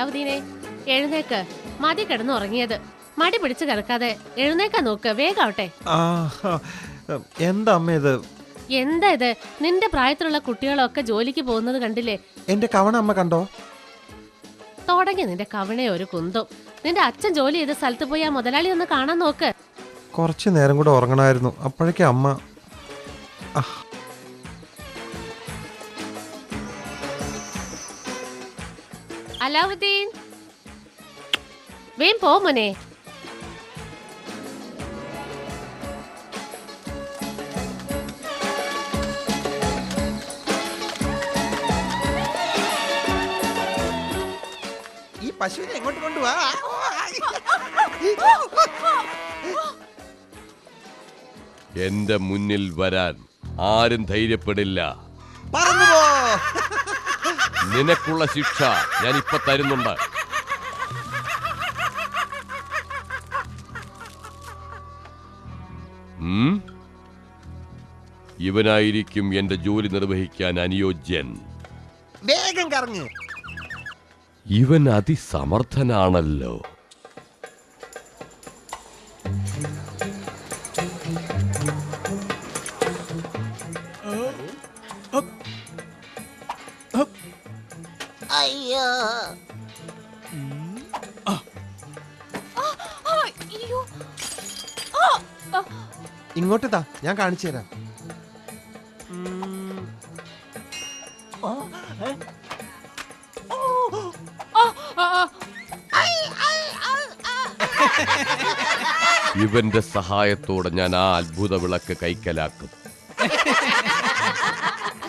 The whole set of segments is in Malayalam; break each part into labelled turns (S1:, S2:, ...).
S1: അലാവുദ്ദീനെ, എഴുന്നേക്ക്. മതി കിടന്ന് ഉറങ്ങിയത്. മടി പിടിച്ച് കിടക്കാതെ എഴുന്നേക്കാൻ നോക്ക്, വേഗാവട്ടെ.
S2: എന്താ അമ്മ ഇത്?
S1: എന്താ ഇത്? നിന്റെ പ്രായത്തിലുള്ള കുട്ടികളൊക്കെ ജോലിക്ക് പോകുന്നത് കണ്ടില്ലേ?
S2: എന്റെ കവണ അമ്മ കണ്ടോ?
S1: തുടങ്ങി നിന്റെ കവണയെ ഒരു കുന്തം. നിന്റെ അച്ഛൻ ജോലി ചെയ്ത സ്ഥലത്ത് പോയി ആ മുതലാളി ഒന്ന് കാണാൻ നോക്ക്.
S2: കുറച്ചു നേരം കൂടെ ഉറങ്ങണമായിരുന്നു. അപ്പോഴേക്കും അമ്മ.
S1: അലാവുദ്ദീൻ, വേം പോ മോനെ.
S2: ഈ പശുവിനെ എങ്ങോട്ട് കൊണ്ടുപോവാ?
S3: എന്റെ മുന്നിൽ വരാൻ ആരും ധൈര്യപ്പെടില്ല. നിനക്കുള്ള ശിക്ഷ ഞാൻ ഇപ്പൊ തരുന്നുണ്ട്. ഇവനായിരിക്കും എന്റെ ജോലി നിർവഹിക്കാൻ അനുയോജ്യൻ.
S2: വേഗം കറങ്ങ്.
S3: ഇവൻ അതിസമർത്ഥനാണല്ലോ.
S4: അയ്യോ,
S2: ഇങ്ങോട്ട് താ, ഞാൻ കാണിച്ചു തരാം.
S3: ഇവന്റെ സഹായത്തോടെ ഞാൻ ആ അത്ഭുത വിളക്ക് കൈക്കലാക്കും.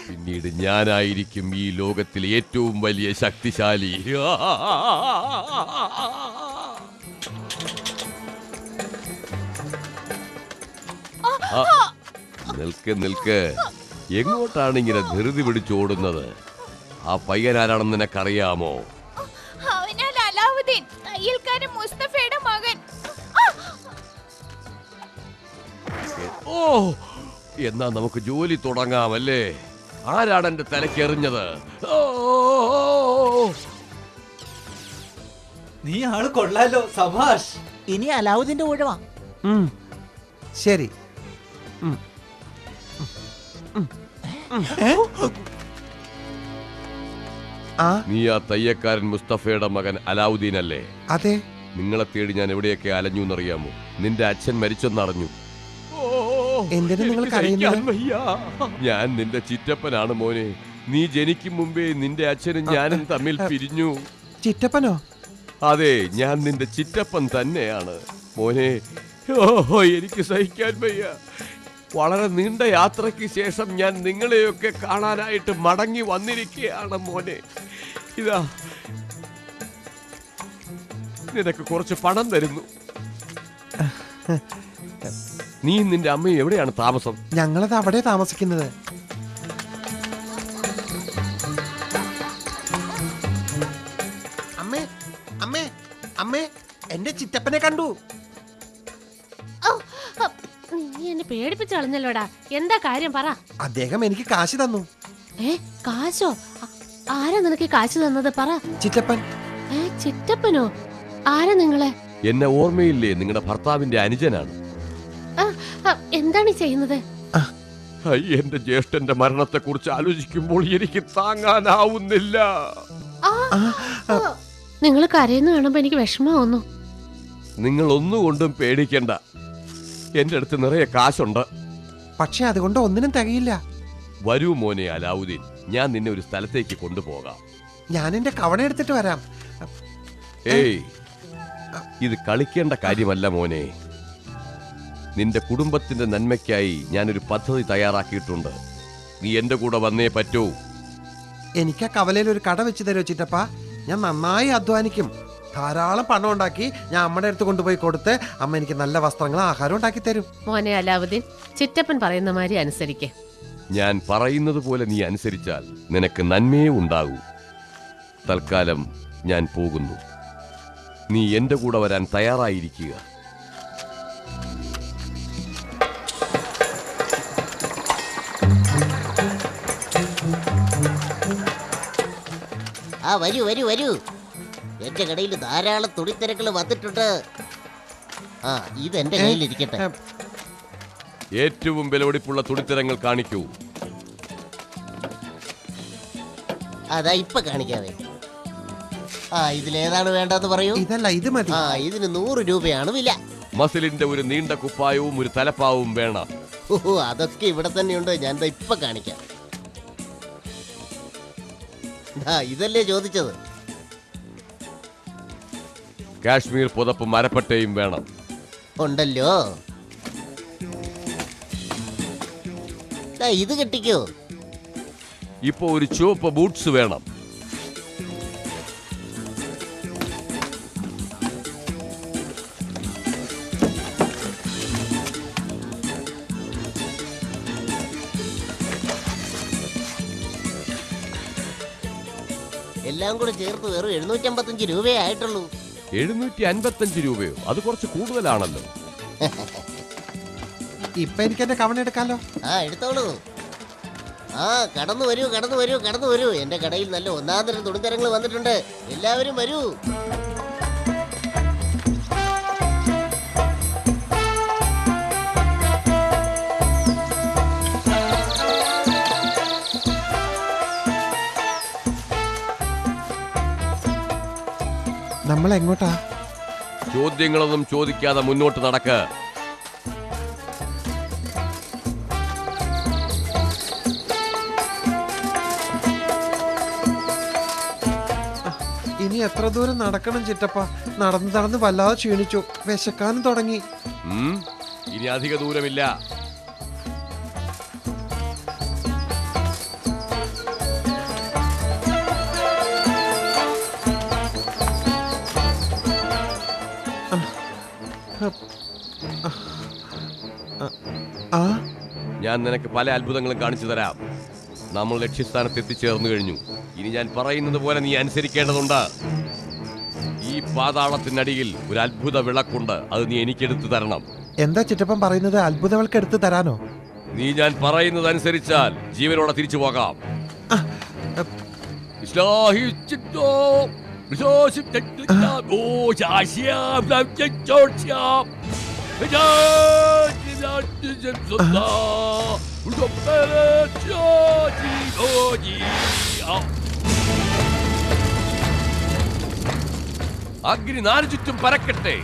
S3: പിന്നീട് ഞാനായിരിക്കും ഈ ലോകത്തിലെ ഏറ്റവും വലിയ ശക്തിശാലി. നിൽക്ക് നിൽക്ക്. എങ്ങോട്ടാണ് ഇങ്ങനെ ധൃതി പിടിച്ചോടുന്നത്? ആ പയ്യനാരാണെന്ന് നിനക്കറിയാമോ?
S4: അലാവുദ്ദീൻ, തയ്യൽക്കാരൻ മുസ്തഫയുടെ മകൻ.
S3: ഓ, എന്നാ നമുക്ക് ജോലി തുടങ്ങാമല്ലേ? ആരാണ് എന്റെ തലക്കെറിഞ്ഞത്?
S5: നീ ആള് കൊള്ളാലോ, സഭാഷ്.
S4: ഇനി അലാവുദ്ദീന്റെ ഊഴവാ.
S2: ശരി.
S3: നീ ആ തയ്യക്കാരൻ മുസ്തഫയുടെ മകൻ അലാവുദ്ദീൻ അല്ലേ?
S2: അതെ.
S3: നിങ്ങളെ തേടി ഞാൻ എവിടെയൊക്കെ അലഞ്ഞു എന്നറിയാമോ? നിന്റെ അച്ഛൻ മരിച്ചെന്നറിഞ്ഞു.
S2: എന്തിനാ നിങ്ങൾ കരയുന്നത്?
S3: ഞാൻ നിന്റെ ചിറ്റപ്പനാണ് മോനെ. നീ ജനിക്കും മുമ്പേ നിന്റെ അച്ഛനും ഞാനും തമ്മിൽ പിരിഞ്ഞു.
S2: ചിറ്റപ്പനോ?
S3: അതെ, ഞാൻ നിന്റെ ചിറ്റപ്പൻ തന്നെയാണ് മോനെ. ഓഹോ, എനിക്ക് സഹിക്കാൻ വയ്യ. വളരെ നീണ്ട യാത്രയ്ക്ക് ശേഷം ഞാൻ നിങ്ങളെയൊക്കെ കാണാനായിട്ട് മടങ്ങി വന്നിരിക്കുകയാണ് മോനെ. ഇതാ, നിനക്ക് കുറച്ച് പണം തരുന്നു. നീ നിന്റെ അമ്മയും എവിടെയാണ് താമസം?
S2: ഞങ്ങളത് അവിടെ താമസിക്കുന്നത്. അമ്മേ, അമ്മേ, അമ്മേ, എന്റെ ചിറ്റപ്പനെ കണ്ടു.
S1: നീ എന്നെ പേടിപ്പിച്ചു കളഞ്ഞല്ലോടാ. എന്താ കാര്യം പറ.
S2: അദ്ദേഹം എനിക്ക് കാശ് തന്നു.
S1: കാശോ? ആരാ നിനക്ക് കാശ് തന്നത്? പറ.
S2: ചിറ്റപ്പൻ.
S1: ചിറ്റപ്പനോ? ആരാ നിങ്ങളെ?
S3: എന്നെ ഓർമ്മയില്ലേ? നിങ്ങളുടെ ഭർത്താവിന്റെ അനുജനാണ്.
S1: എന്താണ് ചെയ്യുന്നത്?
S3: എന്റെ ജ്യേഷ്ഠന്റെ മരണത്തെ കുറിച്ച് ആലോചിക്കുമ്പോൾ എനിക്ക് താങ്ങാനാവുന്നില്ല.
S1: നിങ്ങൾ കരയുന്ന കാണുമ്പോ എനിക്ക് വിഷമാവുന്നു.
S3: നിങ്ങൾ ഒന്നുകൊണ്ടും പേടിക്കണ്ട. എന്റെ അടുത്ത് നിറയെ കാശുണ്ട്.
S2: പക്ഷെ അതുകൊണ്ട് ഒന്നിനും തികയില്ല.
S3: വരൂ മോനെ അലാവുദ്ദീൻ, ഞാൻ നിന്നെ ഒരു സ്ഥലത്തേക്ക് കൊണ്ടുപോകാം.
S2: ഞാൻ എന്റെ കവണ എടുത്തിട്ട് വരാം.
S3: ഏയ്, ഇത് കളിക്കേണ്ട കാര്യമല്ല മോനെ. നിന്റെ കുടുംബത്തിന്റെ നന്മയ്ക്കായി ഞാനൊരു പദ്ധതി തയ്യാറാക്കിയിട്ടുണ്ട്. നീ എന്റെ കൂടെ വന്നേ പറ്റൂ.
S2: എനിക്ക് ആ കവലയിൽ ഒരു കട വെച്ച് തരുമോ ചിറ്റപ്പ? ഞാൻ നന്നായി അധ്വാനിക്കും. ധാരാളം പണം ഉണ്ടാക്കി ഞാൻ അമ്മയുടെ അടുത്ത് കൊണ്ടുപോയി കൊടുത്ത് അമ്മ എനിക്ക് നല്ല വസ്ത്രങ്ങളും ആഹാരം ഉണ്ടാക്കി തരും.
S1: മോനെ അലാവുദ്ദീൻ, ചിറ്റപ്പൻ പറയുന്ന മാതിരി അനുസരിക്കേ.
S3: ഞാൻ പറയുന്നത് പോലെ നീ അനുസരിച്ചാൽ നിനക്ക് നന്മയേ ഉണ്ടാകൂ. തൽക്കാലം ഞാൻ പോകുന്നു. നീ എന്റെ കൂടെ വരാൻ തയ്യാറായിരിക്കുക.
S4: വരൂ വരൂ വരൂ.
S6: എന്റെ കടയിൽ ധാരാളം തുണിത്തിരക്കുകൾ വന്നിട്ടുണ്ട്. ആ ഇത് എന്റെ കയ്യിലിരിക്കട്ടെ.
S3: ഏറ്റവും വിലപിടിപ്പുള്ള തുണിത്തരങ്ങൾ കാണിക്കൂ.
S6: അതാ ഇപ്പൊ കാണിക്കാവേ. ആ ഇതിലേതാണ് വേണ്ടതെന്ന് പറയൂ.
S2: ഇതല്ല, ഇത് മതി.
S6: ആ ഇതിന് 100 രൂപയാണ് വില.
S3: മസിലിന്റെ ഒരു നീണ്ട കുപ്പായവും ഒരു തലപ്പാവും വേണം.
S6: ഓഹോ അതൊക്കെ ഇവിടെ തന്നെയുണ്ട്. ഞാൻ ദാ ഇപ്പൊ കാണിക്കാം. ഇതല്ലേ ചോദിച്ചത്?
S3: കാശ്മീർ പുതപ്പ് മരപ്പട്ടയും വേണം.
S6: ഉണ്ടല്ലോ. ഇത് കെട്ടിക്കോ.
S3: ഇപ്പൊ ഒരു ചുവപ്പ് ബൂട്ട്സ് വേണം.
S6: എല്ലാം കൂടെ ചേർത്ത് വെറും 755 രൂപയേ ആയിട്ടുള്ളൂ.
S3: 755 രൂപയോ? അത് കുറച്ച് കൂടുതലാണല്ലോ.
S2: ഇപ്പൊ എനിക്ക് എന്റെ കവണ എടുക്കാലോ.
S6: ആ എടുത്തോളൂ. ആ കടന്നു വരൂ കടന്നു വരൂ കടന്നു വരൂ. എന്റെ കടയിൽ നല്ല ഒന്നാന്തരം തുണിത്തരങ്ങൾ വന്നിട്ടുണ്ട്. എല്ലാവരും വരൂ.
S2: നമ്മൾ എങ്ങോട്ടാ?
S3: ചോദ്യങ്ങളൊന്നും ചോദിക്കാതെ മുന്നോട്ട് നടക്ക്.
S2: ഇനി എത്ര ദൂരം നടക്കണം ചിറ്റപ്പ? നടന്ന് നടന്ന് വല്ലാതെ ക്ഷീണിച്ചു. വിശക്കാനും തുടങ്ങി.
S3: ഇനി അധിക ദൂരമില്ല. ഞാൻ നിനക്ക് പല അത്ഭുതങ്ങളും കാണിച്ചു തരാം. നമ്മൾ ലക്ഷ്യസ്ഥാനത്ത് എത്തിച്ചേർന്നു കഴിഞ്ഞു. ഇനി ഞാൻ പറയുന്നത് പോലെ നീ അനുസരിക്കേണ്ടതുണ്ട്. ഈ പാതാളത്തിനടിയിൽ ഒരു അത്ഭുത വിളക്കുണ്ട്. അത് നീ എനിക്കെടുത്തു തരണം.
S2: എന്താ ചിറ്റപ്പൻ പറയുന്നത്? അത്ഭുത വിളക്ക് എടുത്ത് തരാനോ?
S3: നീ ഞാൻ പറയുന്നത് അനുസരിച്ചാൽ ജീവനോടെ തിരിച്ചു പോകാം. അഗ്നി 4 ചുറ്റും പരക്കട്ടെ.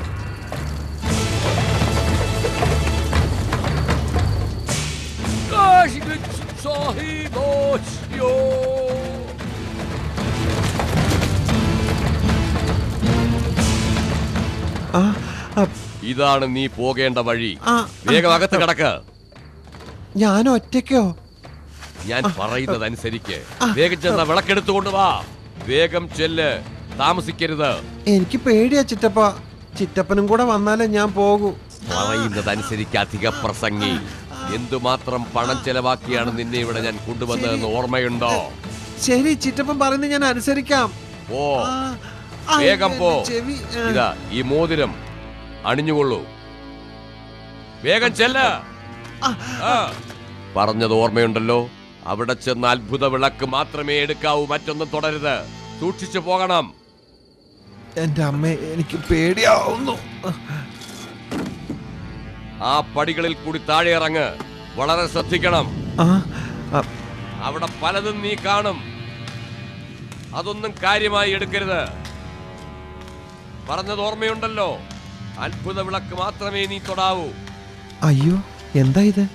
S3: ഇതാണ് നീ പോകേണ്ട വഴി. വേഗം അകത്ത് കിടക്ക്.
S2: ഞാൻ ഒറ്റയ്ക്കോ?
S3: ഞാൻ പറയുന്നത് അനുസരിക്ക്. വേഗം ചെന്ന വിളക്കെടുത്തുകൊണ്ട് വാ. വേഗം ചെല്ല്, താമസിക്കരുത്.
S2: എനിക്ക് പേടിയാ ചിറ്റപ്പ. ചിറ്റപ്പനും കൂടെ വന്നാലേ ഞാൻ പോകൂ.
S3: പറയുന്നത് അനുസരിക്ക്, അധിക പ്രസംഗി. എന്തുമാത്രം പണം ചെലവാക്കിയാണ് നിന്നെ ഇവിടെ ഞാൻ കൊണ്ടുവന്നതെന്ന് ഓർമ്മയുണ്ടോ?
S2: ശരി, ചിറ്റപ്പൻ പറയുന്നത് ഞാൻ അനുസരിക്കാം.
S3: പോ, വേഗം പോ. ഇതാ ഈ മോതിരം അണിഞ്ഞുകൊള്ളൂ. വേഗം ചെല്ല്. പറഞ്ഞത് ഓർമ്മയുണ്ടല്ലോ? അവിടെ ചെന്ന് അത്ഭുത വിളക്ക് മാത്രമേ എടുക്കാവൂ. മറ്റൊന്നും തുടരുത്. സൂക്ഷിച്ചു പോകണം.
S2: എന്റെ അമ്മ, എനിക്ക് പേടിയാവുന്നു.
S3: ആ പടികളിൽ കൂടി താഴെ ഇറങ്ങ്. വളരെ ശ്രദ്ധിക്കണം. അവിടെ പലതും നീ കാണും. അതൊന്നും കാര്യമായി എടുക്കരുത്. പറഞ്ഞത് ഓർമ്മയുണ്ടല്ലോ? അത്ഭുത വിളക്ക് മാത്രമേ നീ തൊടാവൂ.
S2: അയ്യോ, എന്താ ഇത്?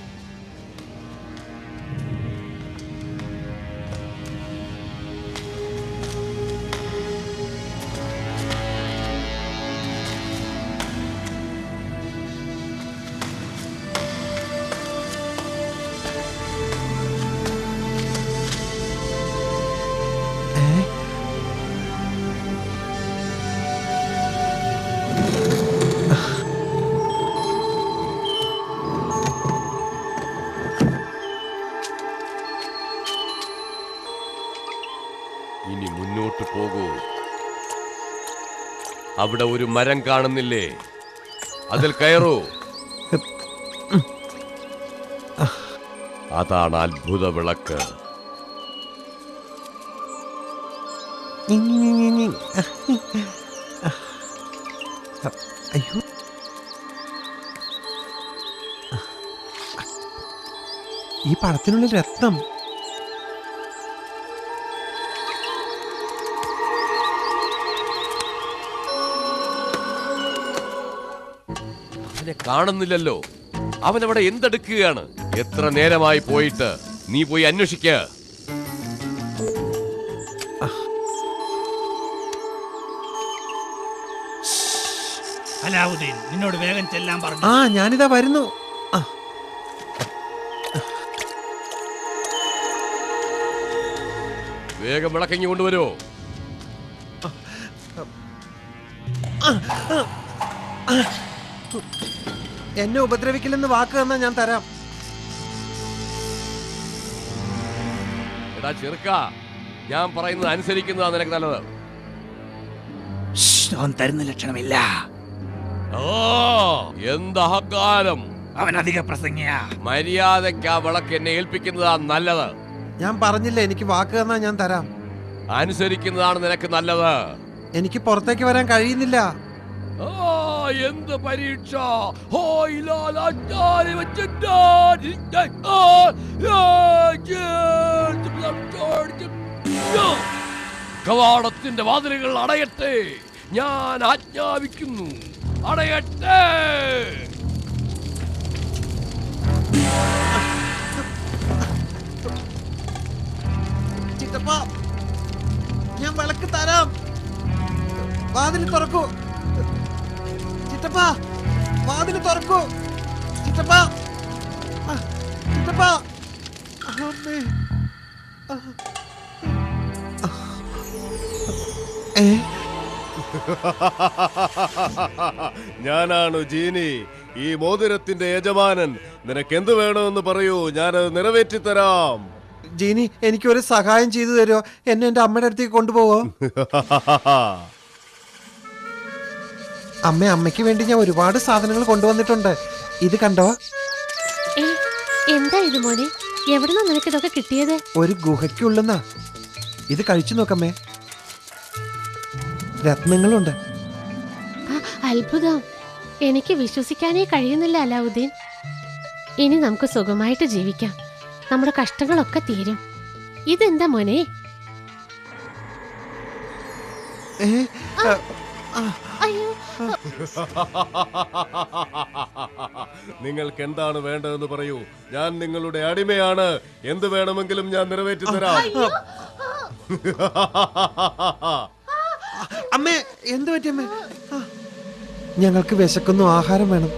S3: ഇനി മുന്നോട്ട് പോകൂ. അവിടെ ഒരു മരം കാണുന്നില്ലേ? അതിൽ കയറൂ. അതാണ് അത്ഭുത വിളക്ക്.
S2: കഷ്ടം. അയ്യോ, ഈ പഴത്തിനുള്ളിൽ രത്നം.
S3: അവനെ കാണുന്നില്ലല്ലോ. അവൻ അവിടെ എന്തെടുക്കുകയാണ്? എത്ര നേരമായി പോയിട്ട്? നീ പോയി അന്വേഷിക്ക.
S7: അലാവുദ്ദീൻ നിന്നോട് വേഗം ചെല്ലാൻ പറഞ്ഞു.
S2: ആ, ഞാനിതാ വരുന്നു.
S3: വേഗം വിളക്കങ്ങി കൊണ്ടുവരൂ.
S2: എന്നെ ഉപദ്രവിക്കില്ലെന്ന് വാക്ക് തന്നാ ഞാൻ തരാം.
S3: എടാ ചെറുക്ക, ഞാൻ പറയുന്നത് അനുസരിക്കുന്നതാ നിനക്ക് നല്ലത്.
S7: അവൻ തരുന്ന ലക്ഷണമില്ല.
S3: ഓ, എന്ത് അഹങ്കാരം!
S7: അവൻ അധിക പ്രസംഗിയ.
S3: മര്യാദയ്ക്ക് ആ വിളക്ക് എന്നെ ഏൽപ്പിക്കുന്നതാ നല്ലത്.
S2: ഞാൻ പറഞ്ഞില്ലേ, എനിക്ക് വാക്ക് തന്നാ ഞാൻ തരാം.
S3: അനുസരിക്കുന്നതാണ് നിനക്ക് നല്ലത്.
S2: എനിക്ക് പുറത്തേക്ക് വരാൻ കഴിയുന്നില്ല.
S3: ആ, എന്ത് പരീക്ഷ! ഹോ, ഇലാല, അച്ചാരി വെച്ചിട്ടാൻ. കവാടത്തിന്റെ വാതിലുകൾ അടയട്ടെ. ഞാൻ ആജ്ഞാപിക്കുന്നു, അടയട്ടെ.
S2: ചിറ്റപ്പ, ഞാൻ വിളക്ക് തരാം. വാതിൽ തുറക്കൂ ചിറ്റപ്പ, വാതിൽ തുറക്കൂ ചിറ്റപ്പ. ചിറ്റപ്പ, അമ്മേ.
S8: ഞാനാണ് ജീനി, ഈ മോതിരത്തിന്റെ യജമാനൻ. നിനക്ക് എന്ത് വേണമെന്ന് പറയൂ, ഞാനത് നിറവേറ്റി തരാം.
S2: ജീനി, എനിക്ക് ഒരു സഹായം ചെയ്തു തരുമോ? എന്നെ എന്റെ അമ്മയുടെ അടുത്തേക്ക് കൊണ്ടുപോവോ? അമ്മയ്ക്ക് വേണ്ടി ഞാൻ ഒരുപാട് സാധനങ്ങൾ കൊണ്ടുവന്നിട്ടുണ്ട്. ഇത് കണ്ടോ?
S1: എന്താ ഇത് മോനെ? എവിടുന്നാ നിനക്ക് ഇതൊക്കെ കിട്ടിയത്?
S2: ഒരു ഗുഹയ്ക്കുള്ളുന്നാ. ഇത് കഴിച്ചു നോക്കമ്മേ. രത്നങ്ങളുണ്ട്.
S1: അത്ഭുതം! എനിക്ക് വിശ്വസിക്കാനേ കഴിയുന്നില്ല അലാവുദ്ദീൻ. ഇനി നമുക്ക് സുഖമായിട്ട് ജീവിക്കാം. നമ്മുടെ കഷ്ടങ്ങളൊക്കെ തീരും. ഇതെന്താ മോനെ? അയ്യോ,
S8: നിങ്ങൾക്ക് എന്താണ് വേണ്ടതെന്ന് പറയൂ, ഞാൻ നിങ്ങളുടെ അടിമയാണ്. എന്ത് വേണമെങ്കിലും ഞാൻ നിറവേറ്റി തരാം.
S2: അമ്മേ, എന്ത് പറ്റി അമ്മേ? ഞങ്ങൾക്ക് വിശക്കുന്നു, ആഹാരം വേണം.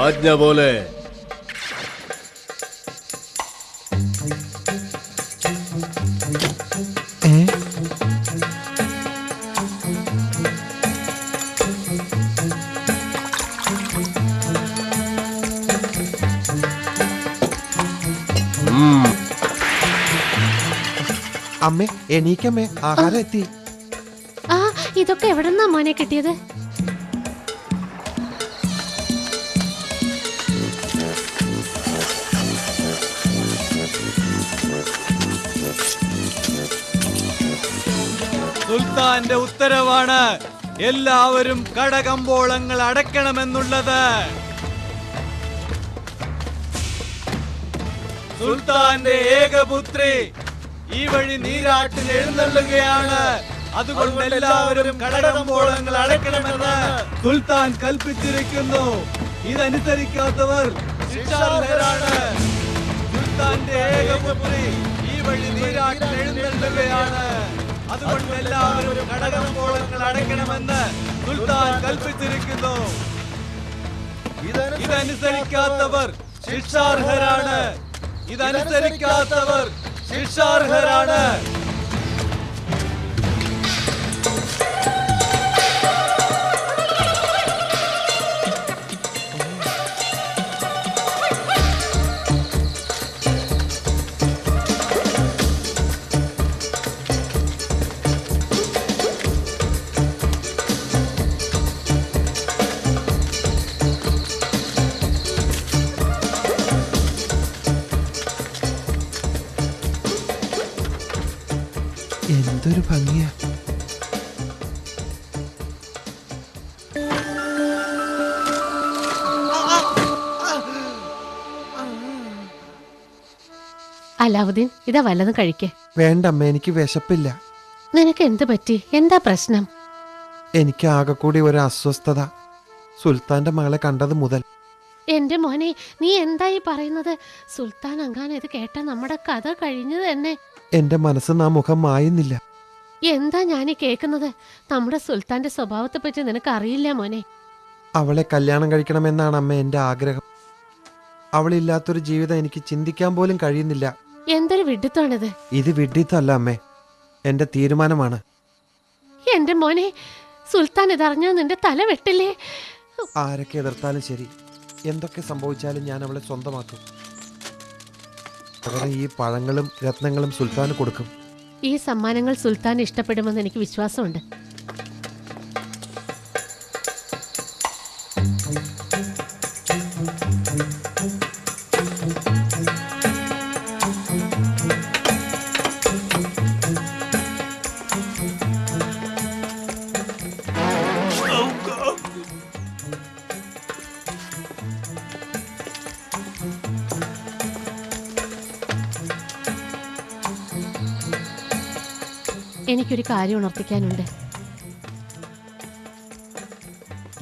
S8: ആജ്ഞ പോലെ.
S2: അമ്മേ, എണീക്കമ്മേ, ആഹാരം എത്തി.
S1: ഇതൊക്കെ എവിടെന്നാ മോനെ കിട്ടിയത്?
S5: സുൽത്താന്റെ ഉത്തരവാണ് എല്ലാവരും കടകമ്പോളങ്ങൾ അടയ്ക്കണമെന്നുള്ളത്. സുൽത്താന്റെ ഏകപുത്രി ഈ വഴി നീരാട്ടിൽ എഴുന്നള്ളുകയാണ്. അതുകൊണ്ട് എല്ലാവരും കടകമ്പോളങ്ങൾ അടയ്ക്കണമെന്ന് സുൽത്താൻ കൽപ്പിച്ചിരിക്കുന്നു. ഇതനുസരിക്കാത്തവർ ശിക്ഷാർഹരാണ്. സുൽത്താന്റെ ഏകപുത്രി ഈ വഴി നീരാട്ടിൽ എഴുന്നള്ളുകയാണ്. അതുകൊണ്ട് എല്ലാവരും കടകമ്പോളങ്ങൾ അടയ്ക്കണമെന്ന് സുൽത്താൻ കൽപ്പിച്ചിരിക്കുന്നു. ഇതനുസരിക്കാത്തവർ ശിക്ഷാർഹരാണ്. ഇതനുസരിക്കാത്തവർ ശിക്ഷാർഹരാണ്.
S2: എന്തൊരു ഭംഗിയാ!
S1: അലാവുദ്ദീൻ ഇതാ വല്ലതും കഴിക്കേ.
S2: വേണ്ട അമ്മ, എനിക്ക് വിശപ്പില്ല.
S1: നിനക്ക് എന്ത് പറ്റി? എന്താ പ്രശ്നം?
S2: എനിക്ക് ആകെ കൂടി ഒരു അസ്വസ്ഥത. സുൽത്താന്റെ മകളെ കണ്ടത് മുതൽ.
S1: എന്റെ മോനെ, നീ എന്തായി പറയുന്നത്? സുൽത്താൻ അങ്ങാൻ ഇത് കേട്ടാ നമ്മുടെ കഥ കഴിഞ്ഞു തന്നെ.
S2: എന്റെ മനസ്സ് ആ മുഖം മായുന്നില്ല.
S1: എന്താ ഞാനീ കേൾക്കുന്നത്? നമ്മുടെ സുൽത്താന്റെ സ്വഭാവത്തെ പറ്റി നിനക്ക് അറിയില്ല മോനെ.
S2: അവളെ കല്യാണം കഴിക്കണമെന്നാണ് അമ്മ എന്റെ ആഗ്രഹം. അവളില്ലാത്തൊരു ജീവിതം എനിക്ക് ചിന്തിക്കാൻ പോലും കഴിയുന്നില്ല.
S1: എന്തൊരു വിഡിത്താണിത്.
S2: ഇത് വിഡ്ഢിത്തല്ല അമ്മേ, എന്റെ തീരുമാനമാണ്.
S1: എന്റെ മോനെ, സുൽത്താൻ ഇതറിഞ്ഞാൽ നിന്റെ തല വെട്ടില്ലേ?
S2: ആരൊക്കെ എതിർത്താലും ശരി, എന്തൊക്കെ സംഭവിച്ചാലും ഞാൻ അവളെ സ്വന്തമാക്കും. പകരം ഈ പഴങ്ങളും രത്നങ്ങളും സുൽത്താന് കൊടുക്കും.
S1: ഈ സമ്മാനങ്ങൾ സുൽത്താൻ ഇഷ്ടപ്പെടുമെന്ന് എനിക്ക് വിശ്വാസമുണ്ട്. എനിക്കൊരു കാര്യം ഉണർത്തിക്കാനുണ്ട്.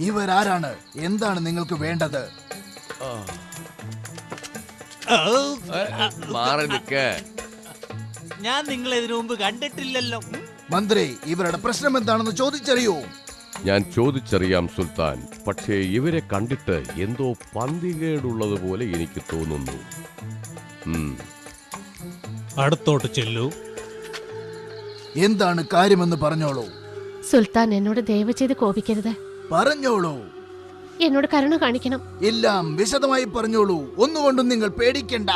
S7: ഇവരാരാണ്? എന്താണ് നിങ്ങൾക്ക് വേണ്ടത്?
S3: മാറി നിൽക്ക്.
S5: ഞാൻ നിങ്ങളെ ഇതിനു മുമ്പ് കണ്ടിട്ടില്ലല്ലോ.
S7: മന്ത്രി, ഇവരുടെ പ്രശ്നം എന്താണെന്ന് ചോദിച്ചറിയൂ.
S3: ഞാൻ ചോദിച്ചറിയാം സുൽത്താൻ. പക്ഷേ ഇവരെ കണ്ടിട്ട് എന്തോ പന്തികേടുള്ളതുപോലെ എനിക്ക് തോന്നുന്നു.
S5: അടുത്തോട്ട് ചെല്ലൂ.
S7: എന്താണ് കാര്യമെന്ന് പറഞ്ഞോളൂ.
S1: സുൽത്താൻ, എന്നോട് ദയവ് ചെയ്ത് കോപിക്കരുത്.
S7: പറഞ്ഞോളൂ.
S1: എന്നോട് കരുണ കാണിക്കണം.
S7: എല്ലാം വിശദമായി പറഞ്ഞോളൂ. ഒന്നുകൊണ്ടും നിങ്ങൾ പേടിക്കണ്ട.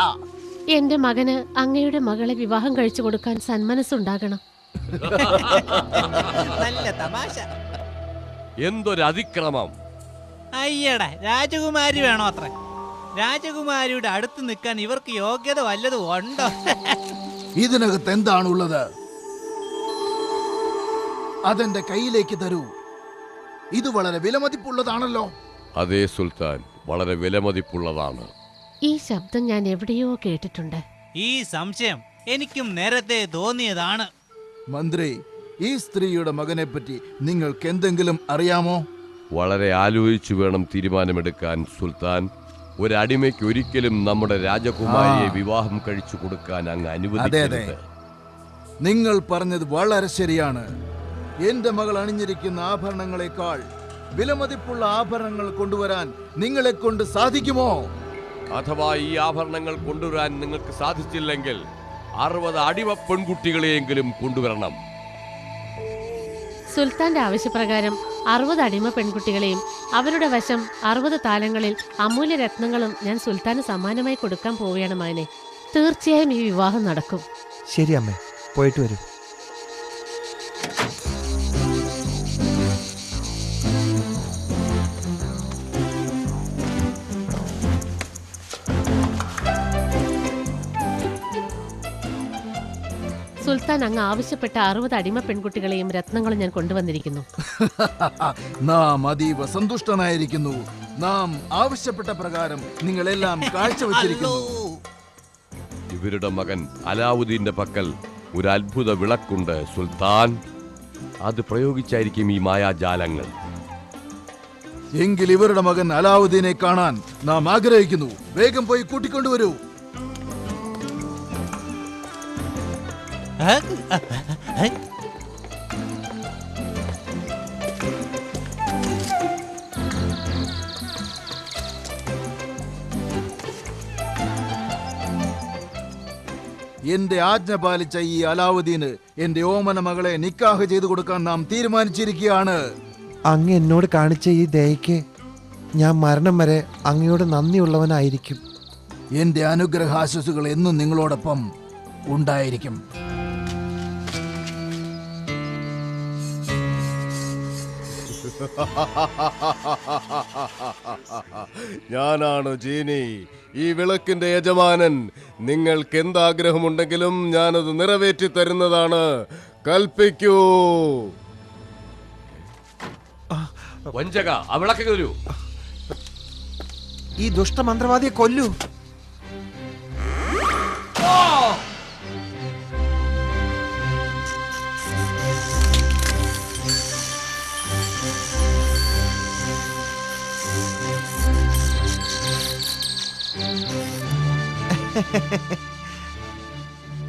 S1: എന്റെ മകന് അങ്ങയുടെ മകളെ വിവാഹം കഴിച്ചു കൊടുക്കാൻ സന്മനസ്സുണ്ടാകണം.
S5: നല്ല തമാശ.
S3: എന്തൊരു അതിക്രമം!
S5: അയ്യടാ, രാജകുമാരി വേണോ അത്ര? രാജകുമാരിയുടെ അടുത്ത് നിൽക്കാൻ ഇവർക്ക് യോഗ്യത വല്ലതും ഉണ്ടോ?
S7: ഇതിനകത്ത് എന്താണുള്ളത്? അതെന്റെ കയ്യിലേക്ക് തരൂ. ഇത് വളരെ വിലമതിപ്പുള്ളതാണല്ലോ.
S3: അതേ സുൽത്താൻ, വളരെ വിലമതിപ്പുള്ളതാണ്.
S1: ഈ ശബ്ദം ഞാൻ എവിടെയോ കേട്ടിട്ടുണ്ട്.
S5: ഈ സംശയം എനിക്കും നേരത്തെ തോന്നിയതാണ്.
S7: മന്ത്രി, ഈ സ്ത്രീയുടെ മകനെ പറ്റി നിങ്ങൾക്ക് എന്തെങ്കിലും അറിയാമോ?
S3: വളരെ ആലോചിച്ചു വേണം തീരുമാനമെടുക്കാൻ സുൽത്താൻ. ഒരടിമയ്ക്ക് ഒരിക്കലും നമ്മുടെ രാജകുമാരിയെ വിവാഹം കഴിച്ചു കൊടുക്കാൻ അങ്ങ് അനുവദിക്കരുത്.
S7: നിങ്ങൾ പറഞ്ഞത് വളരെ ശരിയാണ്. എന്റെ മകൾ അണിഞ്ഞിരിക്കുന്ന ആഭരണങ്ങളെക്കാൾ വിലമതിപ്പുള്ള ആഭരണങ്ങൾ കൊണ്ടുവരാൻ നിങ്ങളെ കൊണ്ട് സാധിക്കുമോ?
S3: അഥവാ ഈ ആഭരണങ്ങൾ കൊണ്ടുവരാൻ നിങ്ങൾക്ക് സാധിച്ചില്ലെങ്കിൽ 60 അടിമ പെൺകുട്ടികളെയെങ്കിലും കൊണ്ടുവരണം.
S1: സുൽത്താന്റെ ആവശ്യപ്രകാരം 60 അടിമ പെൺകുട്ടികളെയും അവരുടെ വശം 60 താലങ്ങളിൽ അമൂല്യ രത്നങ്ങളും ഞാൻ സുൽത്താന് സമ്മാനമായി കൊടുക്കാൻ പോവുകയാണ് മകനെ. തീർച്ചയായും ഈ വിവാഹം നടക്കും.
S2: ശരി അമ്മേ, പോയിട്ട് വരൂ.
S1: സുൽത്താൻ അങ്ങ് ആവശ്യപ്പെട്ട 60 അടിമ പെൺകുട്ടികളെയും രത്നങ്ങളും ഞാൻ കൊണ്ടുവന്നിരിക്കുന്നു.
S7: നാം അതീവ സന്തുഷ്ടനായിരിക്കുന്നു. നാം ആവശ്യപ്പെട്ട പ്രകാരം നിങ്ങളെല്ലാം കാഴ്ചവെച്ചിരിക്കുന്നു.
S3: ഇവരുടെ മകൻ അലാവുദ്ദീന്റെ പക്കൽ ഒരു അത്ഭുത വിളക്കുണ്ട് സുൽത്താൻ. അത് പ്രയോഗിച്ചായിരിക്കും ഈ മായാജാലങ്ങൾ.
S7: എങ്കിൽ ഇവരുടെ മകൻ അലാവുദ്ദീനെ കാണാൻ നാം ആഗ്രഹിക്കുന്നു. വേഗം പോയി കൂട്ടിക്കൊണ്ടുവരൂ. എന്റെ ആജ്ഞ പാലിച്ച ഈ അലാവുദ്ദീന് എന്റെ ഓമന മകളെ നിക്കാഹ് ചെയ്തു കൊടുക്കാൻ നാം തീരുമാനിച്ചിരിക്കുകയാണ്.
S2: അങ്ങ് എന്നോട് കാണിച്ച ഈ ദയയ്ക്ക് ഞാൻ മരണം വരെ അങ്ങയോട് നന്ദിയുള്ളവനായിരിക്കും.
S7: എന്റെ അനുഗ്രഹാശസ്സുകൾ എന്നും നിങ്ങളോടൊപ്പം ഉണ്ടായിരിക്കും.
S8: ഞാനാണ് ജീനി, ഈ വിളക്കിന്റെ യജമാനൻ. നിങ്ങൾക്ക് എന്താഗ്രഹമുണ്ടെങ്കിലും ഞാനത് നിറവേറ്റി തരുന്നതാണ്. കൽപ്പിക്കൂ.
S3: വഞ്ചക, ആ വിളക്ക് തരൂ.
S2: ഈ ദുഷ്ടമന്ത്രവാദിയെ കൊല്ലൂ.
S3: ആ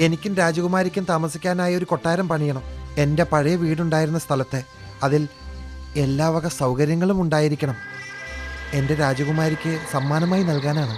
S2: എനിക്കും രാജകുമാരിക്കും താമസിക്കാനായി ഒരു കൊട്ടാരം പണിയണം. എൻ്റെ പഴയ വീടുണ്ടായിരുന്ന സ്ഥലത്തെ അതിൽ എല്ലാ വക സൗകര്യങ്ങളും ഉണ്ടായിരിക്കണം. എൻ്റെ രാജകുമാരിക്ക് സമ്മാനമായി നൽകാനാണ്.